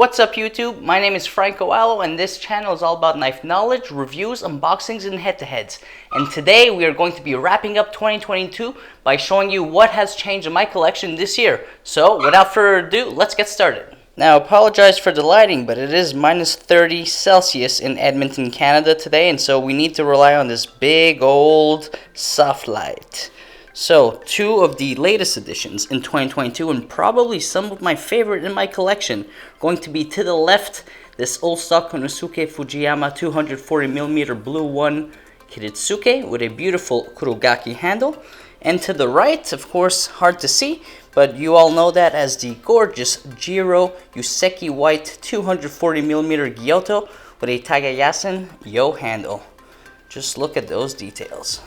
What's up YouTube? My name is Franco Allo and this channel is all about knife knowledge, reviews, unboxings, and head-to-heads. And today we are going to be wrapping up 2022 by showing you what has changed in my collection this year. So without further ado, let's get started. Now apologize for the lighting, but it is minus 30 Celsius in Edmonton, Canada today, and so we need to rely on this big old soft light. So, two of the latest additions in 2022, and probably some of my favorite in my collection, going to be to the left, this old stock Konosuke Fujiyama 240mm Blue 1 Kiritsuke with a beautiful kurogaki handle. And to the right, of course, hard to see, but you all know that as the gorgeous Jiro Yuseki White 240mm Gyuto with a Teruyasu Yo handle. Just look at those details.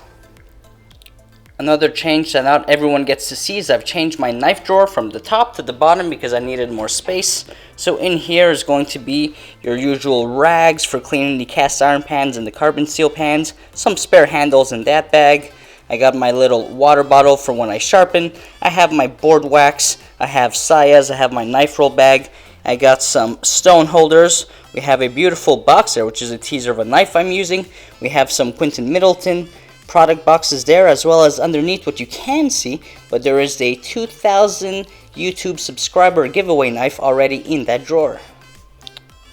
Another change that not everyone gets to see is I've changed my knife drawer from the top to the bottom because I needed more space. So in here is going to be your usual rags for cleaning the cast iron pans and the carbon steel pans, some spare handles in that bag. I got my little water bottle for when I sharpen. I have my board wax, I have sayas, I have my knife roll bag. I got some stone holders. We have a beautiful box there, which is a teaser of a knife I'm using. We have some Quintin Middleton product boxes there, as well as underneath what you can see, but there is a 2,000 YouTube subscriber giveaway knife already in that drawer.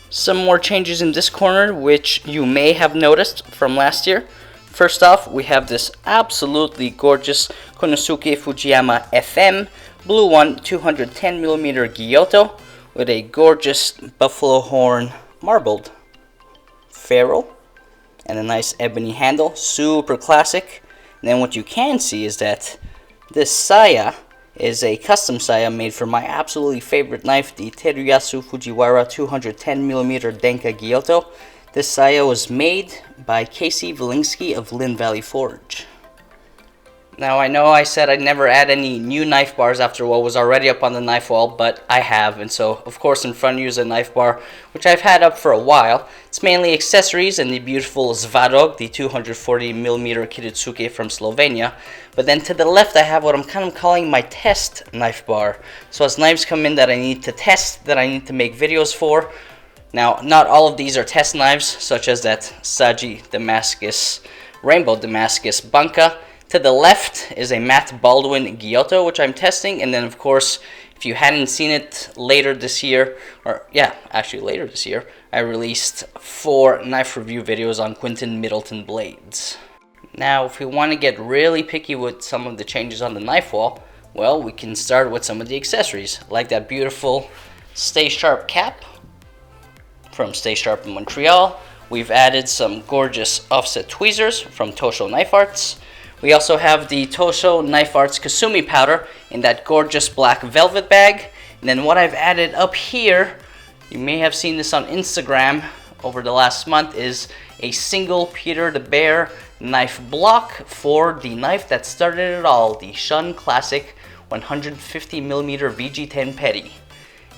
Some more changes in this corner which you may have noticed from last year. First off, we have this absolutely gorgeous Konosuke Fujiyama FM Blue 1 210mm Gyuto with a gorgeous buffalo horn marbled ferrule and a nice ebony handle, super classic. And then what you can see is that this saya is a custom saya made for my absolutely favorite knife, the Teruyasu Fujiwara 210mm Denka Gyuto. This saya was made by Casey Valinsky of Lynn Valley Forge. Now I know I said I'd never add any new knife bars after what was already up on the knife wall, but I have, and so of course in front of you is a knife bar which I've had up for a while. It's mainly accessories and the beautiful Svarog, the 240mm Kiritsuke from Slovenia. But then to the left I have what I'm kind of calling my test knife bar. So as knives come in that I need to test, that I need to make videos for. Now not all of these are test knives, such as that Saji Damascus, Rainbow Damascus Banka. To the left is a Matt Baldwin Gyuto, which I'm testing, and then of course, if you hadn't seen it later this year, later this year, I released 4 knife review videos on Quintin Middleton blades. Now, if we want to get really picky with some of the changes on the knife wall, well, we can start with some of the accessories, like that beautiful Stay Sharp cap from Stay Sharp in Montreal. We've added some gorgeous offset tweezers from Tosho Knife Arts. We also have the Tosho Knife Arts Kasumi powder in that gorgeous black velvet bag. And then what I've added up here, you may have seen this on Instagram over the last month, is a single Peter the Bear knife block for the knife that started it all, the Shun Classic 150mm VG10 Petty.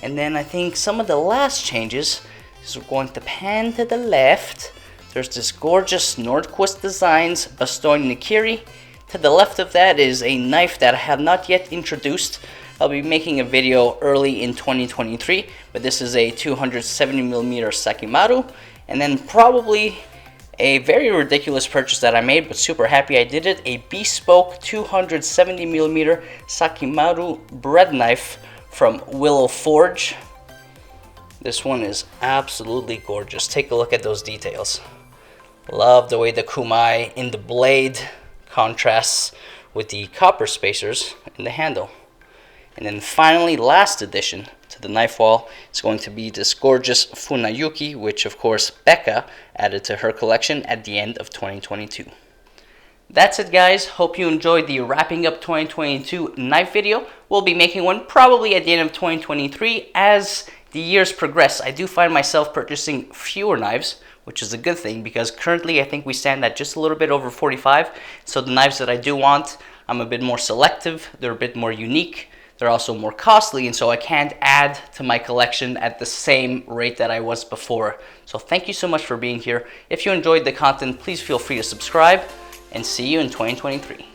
And then I think some of the last changes is we're going to pan to the left. There's this gorgeous Nordquist Designs Bastogne Nikiri. To the left of that is a knife that I have not yet introduced. I'll be making a video early in 2023, but this is a 270mm Sakimaru. And then probably a very ridiculous purchase that I made, but super happy I did it, a bespoke 270mm Sakimaru bread knife from Willow Forge. This one is absolutely gorgeous. Take a look at those details. Love the way the kumai in the blade contrasts with the copper spacers in the handle. And then finally, last addition to the knife wall is going to be this gorgeous Funayuki, which of course Becca added to her collection at the end of 2022. That's it guys, hope you enjoyed the wrapping up 2022 knife video. We'll be making one probably at the end of 2023 as the years progress. I do find myself purchasing fewer knives, which is a good thing because currently I think we stand at just a little bit over 45. So the knives that I do want, I'm a bit more selective, they're a bit more unique, they're also more costly, and so I can't add to my collection at the same rate that I was before. So thank you so much for being here. If you enjoyed the content, please feel free to subscribe, and see you in 2023.